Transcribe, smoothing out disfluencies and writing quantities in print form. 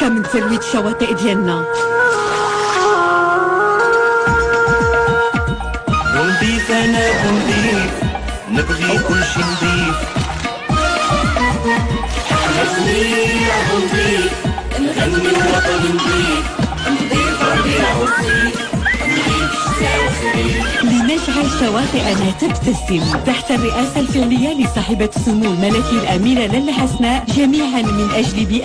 برشا من ترويج الشواطئ ديالنا. بونضيف انا بونضيف، نبغي كل شي نضيف. احنا جميع بونضيف، نغني الوطن نضيف، نضيف ربيع وخريف، نضيف شتاء وخريف. لنجعل شواطئنا تبتسم تحت الرئاسة الفعلية لصاحبة السمو الملكي الأميرة لاله حسناء، جميعا من أجل بيئة